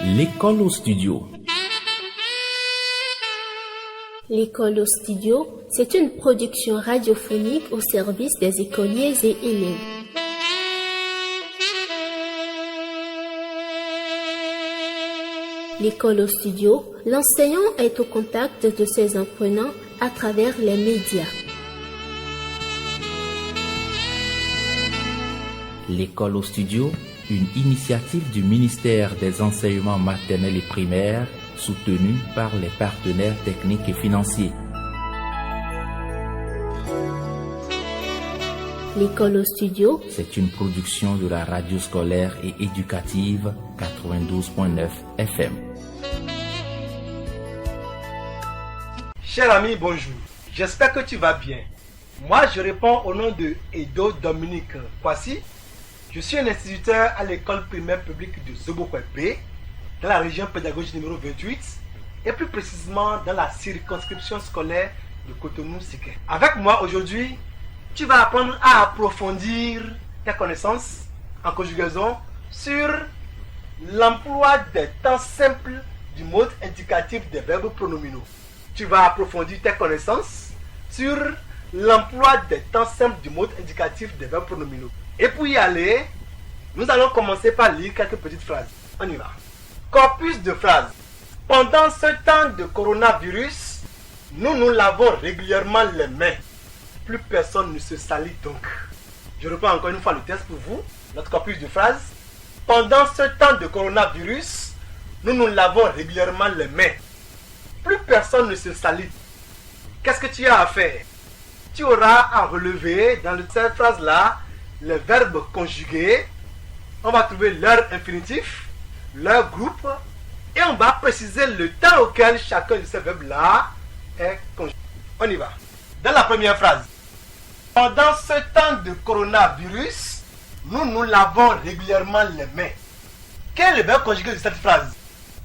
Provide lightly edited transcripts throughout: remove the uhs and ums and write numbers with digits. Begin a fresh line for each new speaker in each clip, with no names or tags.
L'école au studio.
L'école au studio, c'est une production radiophonique au service des écoliers et élèves. L'école au studio, l'enseignant est au contact de ses apprenants à travers les médias.
L'école au studio, une initiative du ministère des enseignements maternels et primaires, soutenue par les partenaires techniques et financiers.
L'école au studio,
c'est une production de la radio scolaire et éducative 92.9 FM.
Cher ami, bonjour. J'espère que tu vas bien. Moi, je réponds au nom de Edo Dominique Kwasi. Je suis un instituteur à l'école primaire publique de Zobokwebe, dans la région pédagogique numéro 28, et plus précisément dans la circonscription scolaire de Cotonou-Siké. Avec moi aujourd'hui, tu vas apprendre à approfondir tes connaissances en conjugaison sur l'emploi des temps simples du mode indicatif des verbes pronominaux. Tu vas approfondir tes connaissances sur l'emploi des temps simples du mode indicatif des verbes pronominaux. Et pour y aller, nous allons commencer par lire quelques petites phrases. On y va. Corpus de phrases. Pendant ce temps de coronavirus, nous lavons régulièrement les mains. Plus personne ne se salit donc. Je reprends encore une fois le texte pour vous. Notre corpus de phrases. Pendant ce temps de coronavirus, nous lavons régulièrement les mains. Plus personne ne se salit. Qu'est-ce que tu as à faire? Tu auras à relever dans cette phrase-là les verbes conjugués. On va trouver leur infinitif, leur groupe, et on va préciser le temps auquel chacun de ces verbes-là est conjugué. On y va. Dans la première phrase. Pendant ce temps de coronavirus, nous lavons régulièrement les mains. Quel est le verbe conjugué de cette phrase?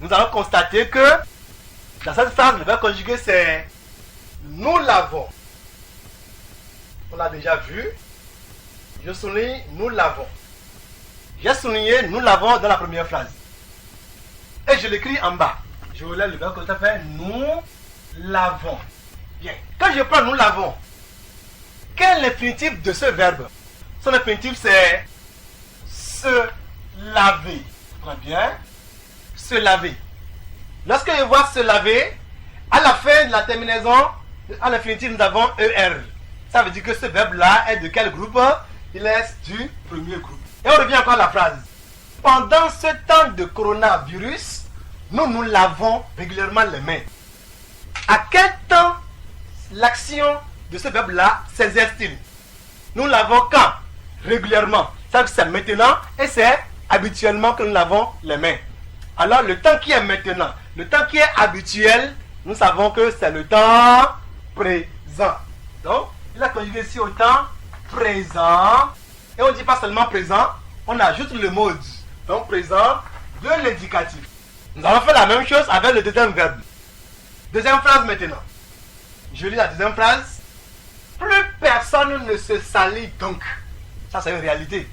Nous allons constater que dans cette phrase, le verbe conjugué c'est nous lavons. On l'a déjà vu. Je souligne nous lavons. J'ai souligné nous lavons dans la première phrase. Et je l'écris en bas. Je relève le verbe que ça fait nous lavons. Bien. Quand je prends nous lavons, quel est l'infinitif de ce verbe? Son infinitif c'est se laver. Très bien. Se laver. Lorsque je vois se laver, à la fin de la terminaison, à l'infinitif nous avons ER. Ça veut dire que ce verbe-là est de quel groupe? Il est du premier groupe. Et on revient encore à la phrase. Pendant ce temps de coronavirus, nous lavons régulièrement les mains. À quel temps l'action de ce verbe-là s'exerce-t-il? Nous lavons quand? Régulièrement. Ça veut dire que c'est maintenant et c'est habituellement que nous lavons les mains. Alors le temps qui est maintenant, le temps qui est habituel, nous savons que c'est le temps présent. Donc, il a conjugué ici au temps présent. Et on ne dit pas seulement présent, on ajoute le mode. Donc présent de l'indicatif. Nous allons faire la même chose avec le deuxième verbe. Deuxième phrase maintenant. Je lis la deuxième phrase. Plus personne ne se salit donc. Ça c'est une réalité.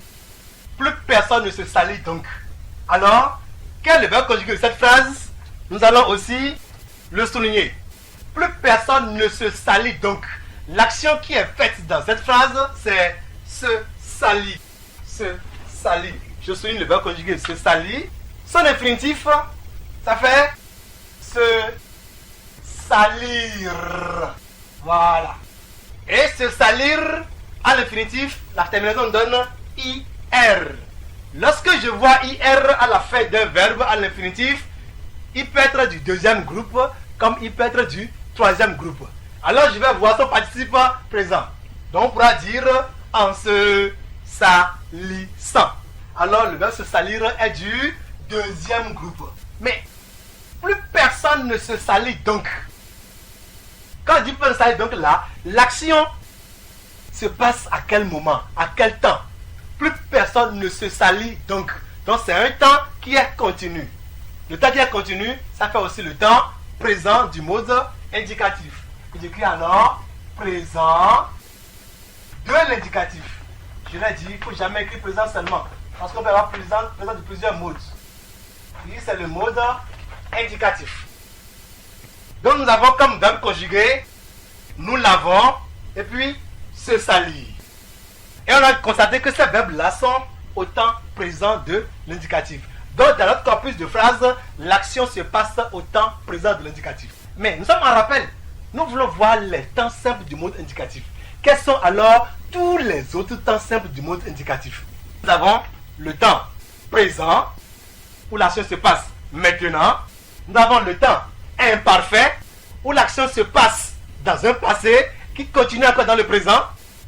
Plus personne ne se salit donc. Alors, quel est le verbe conjugué de cette phrase? Nous allons aussi le souligner. Plus personne ne se salit donc. L'action qui est faite dans cette phrase, c'est se salit. Se salit. Je souligne le verbe conjugué se salit. Son infinitif, ça fait se salir. Voilà. Et se salir, à l'infinitif, la terminaison donne IR. Lorsque je vois IR à la fin d'un verbe à l'infinitif, il peut être du deuxième groupe comme il peut être du troisième groupe. Alors je vais voir son participe présent. Donc on pourra dire en se salissant. Alors le verbe se salir est du deuxième groupe. Mais plus personne ne se salit donc. Quand on dit plus personne ne se salit donc là, l'action se passe à quel moment? À quel temps? Plus personne ne se salit donc. Donc c'est un temps qui est continu. Le temps qui est continu, ça fait aussi le temps présent du mode indicatif. J'écris alors présent de l'indicatif. Je l'ai dit, il ne faut jamais écrire présent seulement. Parce qu'on peut avoir présent de plusieurs modes. Ici, c'est le mode indicatif. Donc, nous avons comme verbe conjugué, nous lavons, et puis se salir. Et on a constaté que ces verbes-là sont au temps présent de l'indicatif. Donc, dans notre corpus de phrases, l'action se passe au temps présent de l'indicatif. Mais nous sommes en rappel. Nous voulons voir les temps simples du mode indicatif. Quels sont alors tous les autres temps simples du mode indicatif? Nous avons le temps présent, où l'action se passe maintenant. Nous avons le temps imparfait, où l'action se passe dans un passé qui continue encore dans le présent.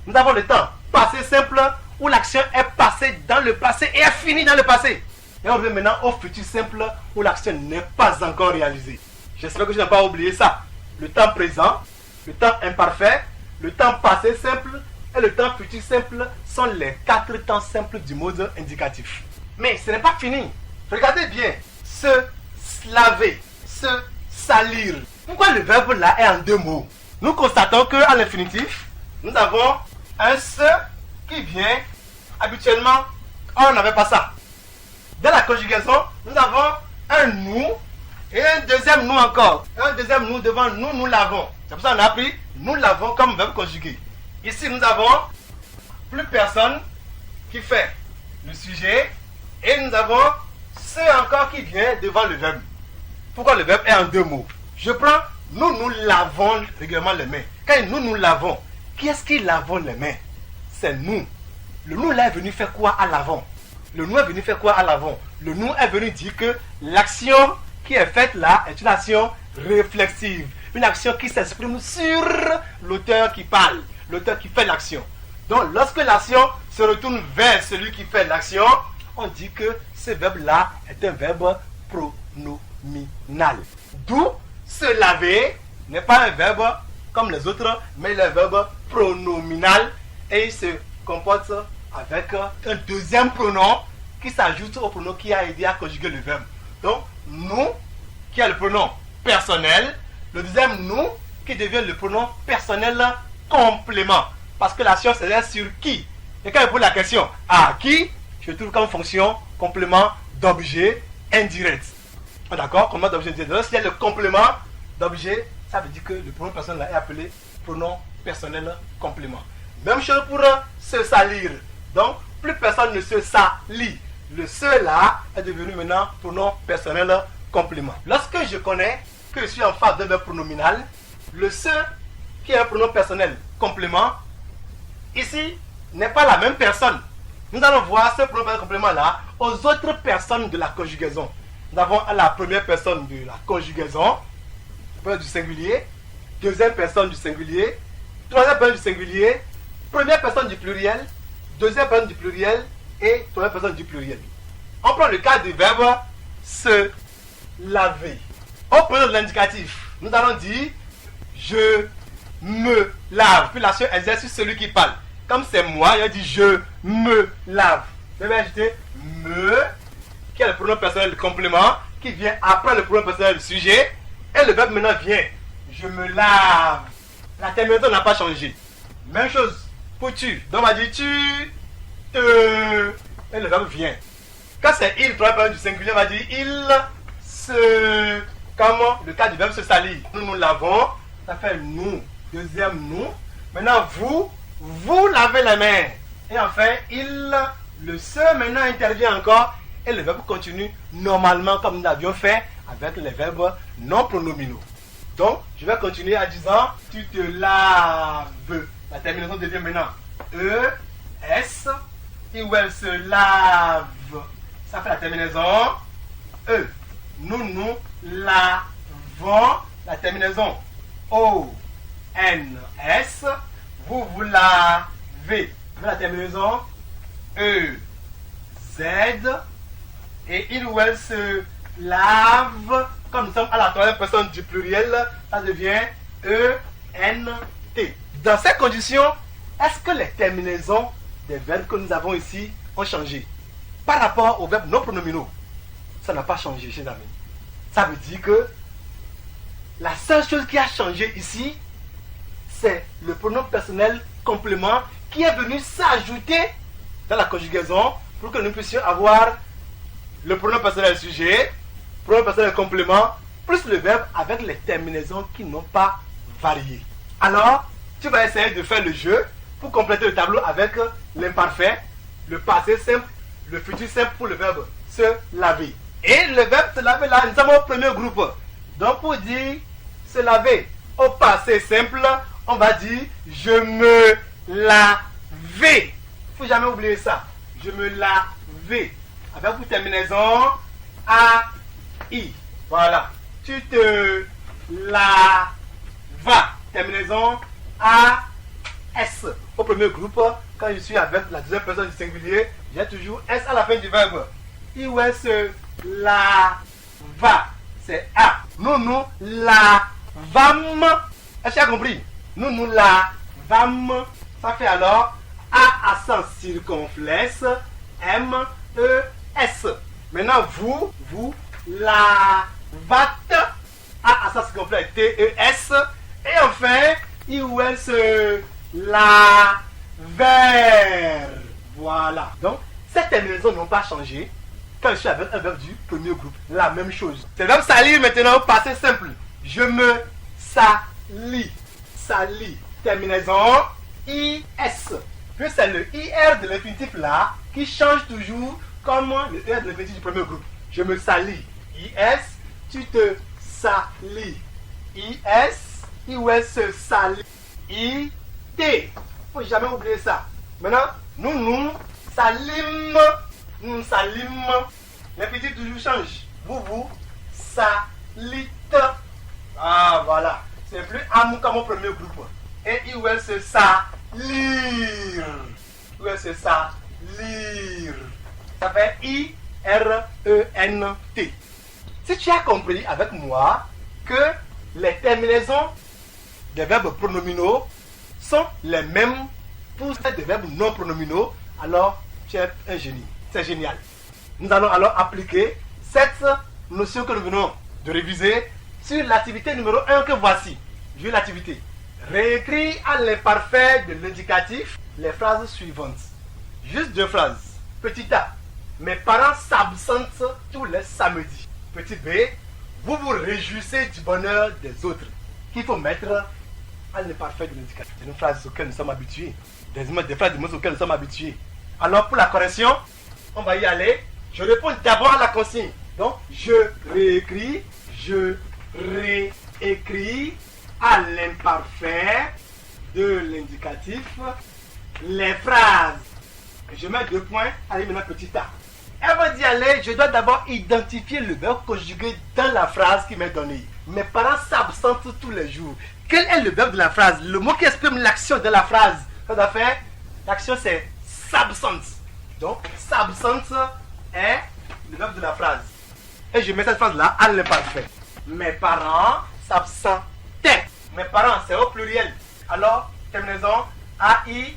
Nous avons le temps passé simple, où l'action est passée dans le passé et est finie dans le passé. Et on revient maintenant au futur simple, où l'action n'est pas encore réalisée. J'espère que je n'ai pas oublié ça. Le temps présent, le temps imparfait, le temps passé simple et le temps futur simple sont les 4 temps simples du mode indicatif. Mais ce n'est pas fini. Regardez bien. Se laver, se salir. Pourquoi le verbe là est en 2 mots? Nous constatons qu'à l'infinitif, nous avons un se qui vient. Habituellement, on n'avait pas ça. Dans la conjugaison, nous avons un nous et un deuxième nous encore. Un deuxième nous devant nous, nous l'avons. C'est pour ça qu'on a pris nous l'avons comme verbe conjugué. Ici, nous avons plus personne qui fait le sujet et nous avons ce encore qui vient devant le verbe. Pourquoi le verbe est en 2 mots? Je prends nous lavons régulièrement les mains. Quand nous lavons, qui est-ce qui lavons les mains? C'est nous. Le nous là est venu faire quoi à l'avant? Le nous est venu faire quoi à l'avant? Le nous est venu dire que l'action qui est faite là est une action réflexive. Une action qui s'exprime sur l'auteur qui parle, l'auteur qui fait l'action. Donc lorsque l'action se retourne vers celui qui fait l'action, on dit que ce verbe-là est un verbe pronominal. D'où se laver n'est pas un verbe comme les autres, mais il est un verbe pronominal et il se comporte avec un deuxième pronom qui s'ajoute au pronom qui a aidé à conjuguer le verbe. Donc, nous, qui est le pronom personnel, le deuxième nous, qui devient le pronom personnel complément. Parce que l'action c'est sur qui. Et quand je pose la question à qui, je trouve comme fonction complément d'objet indirect. D'accord? Complément d'objet indirect. Donc, s'il y a le complément d'objet, ça veut dire que le pronom personnel est appelé pronom personnel complément. Même chose pour se salir. Donc, plus personne ne se salit. Le se là est devenu maintenant pronom personnel complément. Lorsque je connais que je suis en phase d'un verbe pronominal, le se, qui est un pronom personnel complément, ici, n'est pas la même personne. Nous allons voir ce pronom personnel complément là aux autres personnes de la conjugaison. Nous avons à la première personne de la conjugaison, du singulier, deuxième personne du singulier, troisième personne du singulier, première personne du pluriel, deuxième personne du pluriel et troisième personne du pluriel. On prend le cas du verbe se laver. Au présent de l'indicatif, nous allons dire je me lave. Puis l'action exerce sur celui qui parle. Comme c'est moi, il a dit je me lave. Je vais ajouter me, qui est le pronom personnel du complément, qui vient après le pronom personnel du sujet. Et le verbe maintenant vient. Je me lave. La terminaison n'a pas changé. Même chose pour tu. Donc on va dire tu, te. Et le verbe vient. Quand c'est il, troisième personne du singulier, on va dire il se. Comme le cas du verbe se salir. Nous lavons. Ça fait nous. Deuxième nous. Maintenant vous lavez les mains. Et enfin il, le se maintenant intervient encore. Et le verbe continue normalement comme nous l'avions fait avec les verbes non pronominaux. Donc, je vais continuer en disant tu te laves. La terminaison devient maintenant E, S, et où elle se lave. Ça fait la terminaison E. Nous lavons. La terminaison O, N, S. Vous lavez. La terminaison E, Z. Et il ou elle se lave. Comme nous sommes à la troisième personne du pluriel, ça devient E-N-T. Dans ces conditions, est-ce que les terminaisons des verbes que nous avons ici ont changé par rapport aux verbes non pronominaux? Ça n'a pas changé, chers amis. Ça veut dire que la seule chose qui a changé ici, c'est le pronom personnel complément qui est venu s'ajouter dans la conjugaison pour que nous puissions avoir le pronom personnel sujet, pronom personnel complément, plus le verbe avec les terminaisons qui n'ont pas varié. Alors, tu vas essayer de faire le jeu pour compléter le tableau avec l'imparfait, le passé simple, le futur simple pour le verbe se laver. Et le verbe se laver là, nous avons au premier groupe. Donc pour dire se laver au passé simple, on va dire je me lavais. Il ne faut jamais oublier ça. Je me lavais. Avec pour terminaison AI. Voilà. Tu te lavas. Terminaison AS. Au premier groupe, quand je suis avec la deuxième personne du singulier, j'ai toujours S à la fin du verbe. Il se lava. C'est A. Nous lavâmes. Est-ce que tu as compris? Nous lavâmes. Ça fait alors A accent circonflexe M-E-S. Maintenant, vous lavâtes. A accent circonflexe T-E-S. Et enfin, il ou elle se lavèrent. Voilà. Donc, ces terminaisons n'ont pas changé quand je suis avec un verbe du premier groupe. La même chose. C'est le verbe salir maintenant au passé simple. Je me salis. Salis. Terminaison IS. Puis c'est le IR de l'infinitif là qui change toujours comme le IR de l'infinitif du premier groupe. Je me salis. IS, tu te salis. IS, IOS se salit. IT. Il ne faut jamais oublier ça. Maintenant, nous salim. Nous salim. L'infinitif toujours change. Vous salite. Ah voilà. C'est plus amour comme au premier groupe. Et IOS se salir. IOS se salir. Ça fait IRENT. Si tu as compris avec moi que les terminaisons des verbes pronominaux sont les mêmes pour celles des verbes non pronominaux, alors tu es un génie. C'est génial. Nous allons alors appliquer cette notion que nous venons de réviser sur l'activité numéro 1 que voici. Je vais l'activité. Réécris à l'imparfait de l'indicatif les phrases suivantes. Juste deux phrases. Petit A. Mes parents s'absentent tous les samedis. Petit B. Vous vous réjouissez du bonheur des autres. Qu'il faut mettre à l'imparfait de l'indicatif. C'est une phrase auxquelles nous sommes habitués. Des phrases de mots auxquelles nous sommes habitués. Alors pour la correction, on va y aller. Je réponds d'abord à la consigne. Donc, je réécris à l'imparfait de l'indicatif les phrases. Je mets 2 points, allez maintenant petit A. Elle va dire allez, je dois d'abord identifier le verbe conjugué dans la phrase qui m'est donnée. Mes parents s'absentent tous les jours. Quel est le verbe de la phrase? Le mot qui exprime l'action de la phrase. Ça doit faire, l'action c'est s'absente. Donc, s'absente est le verbe de la phrase. Et je mets cette phrase-là à l'imparfait. Mes parents s'absentaient. Mes parents, c'est au pluriel. Alors, terminaison A-I-E-N-T.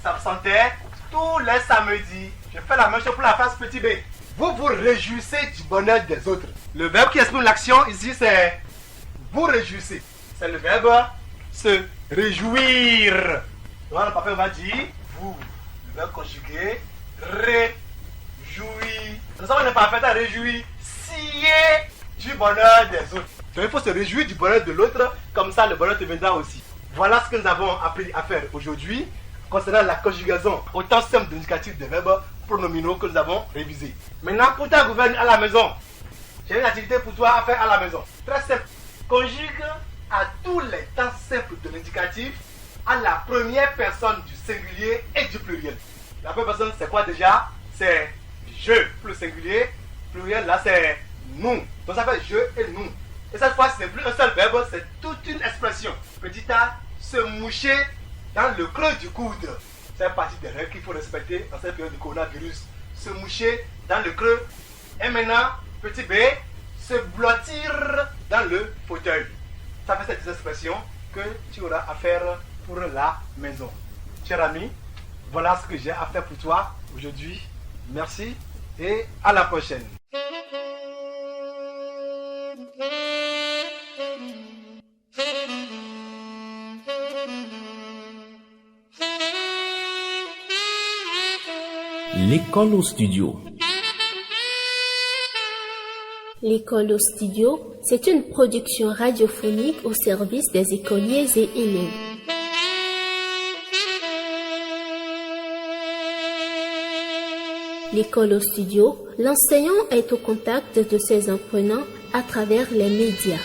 S'absentaient tous les samedis. Je fais la même chose pour la phrase petit b. Vous vous réjouissez du bonheur des autres. Le verbe qui exprime l'action ici, c'est vous réjouissez. C'est le verbe se réjouir. Voilà, le papa va dire vous. Le verbe conjugué réjouir. Nous avons l'imparfait à réjouir. Scier du bonheur des autres. Donc il faut se réjouir du bonheur de l'autre, comme ça le bonheur te viendra aussi. Voilà ce que nous avons appris à faire aujourd'hui concernant la conjugaison au temps simple d'indicatif des verbes pronominaux que nous avons révisé. Maintenant, pour ta gouverne à la maison, j'ai une activité pour toi à faire à la maison. Très simple. Conjugue à tous les temps simples de l'indicatif à la première personne du singulier et du pluriel. La première personne, c'est quoi déjà? C'est je pour le singulier. Pluriel, là, c'est nous. Donc ça fait je et nous. Et cette fois, ce n'est plus un seul verbe, c'est toute une expression. Petit a, se moucher dans le creux du coude. C'est partie des règles qu'il faut respecter dans cette période de coronavirus. Se moucher dans le creux. Et maintenant, petit b, se blottir dans le fauteuil. Ça fait cette expression que tu auras à faire pour la maison. Cher ami, voilà ce que j'ai à faire pour toi aujourd'hui. Merci et à la prochaine.
L'école au studio.
L'école au studio, c'est une production radiophonique au service des écoliers et élèves. L'école au studio, l'enseignant est au contact de ses apprenants à travers les médias.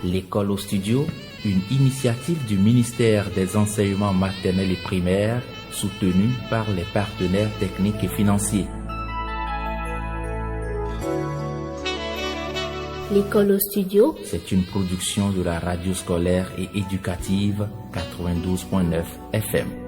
L'école au studio, une initiative du ministère des enseignements maternels et primaires, soutenue par les partenaires techniques et financiers.
L'école au studio,
c'est une production de la radio scolaire et éducative 92.9 FM.